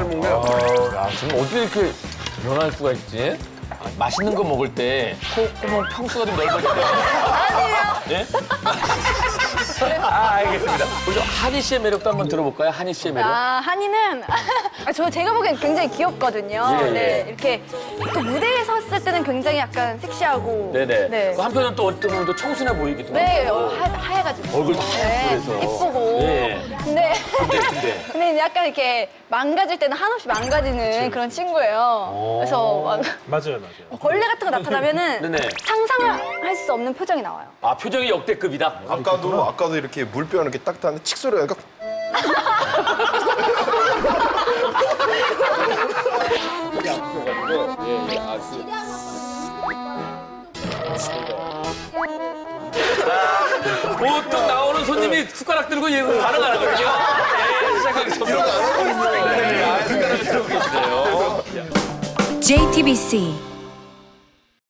삶은 게. 야, 지금 어떻게 이렇게 변할 수가 있지? 맛있는 거 먹을 때 콧구멍 평수가 좀 넓어지죠? 아니에요. 예? 알겠습니다. 우리 좀 한희 씨의 매력도 한번 들어볼까요? 한희 씨의 매력. 한이는 제가 보기엔 굉장히 귀엽거든요. 예, 예. 네, 이렇게 또 무대에 섰을 때는 굉장히 약간 섹시하고. 네네. 네. 그 한편은 또 어떤 분은 또 청순해 보이기도 하고. 네, 하얘가지고. 얼굴 다 하얗고 그래서. 예쁘고. 예. 근데 근데. 근데 약간 이렇게 망가질 때는 한없이 망가지는 그런 친구예요. 그래서 막 맞아요. 벌레 같은 거 나타나면은 네네. 상상할 수 없는 표정이 나와요. 아, 표정이 역대급이다. 아까도 이렇게 물병 이렇게 딱 닿는데 칙 소리가 나니까 보통 나오는 손님이 숟가락 들고 얘는 반응 안 하거든요. 예, 시작하겠습니다. 숟가락 들고 계시네요. JTBC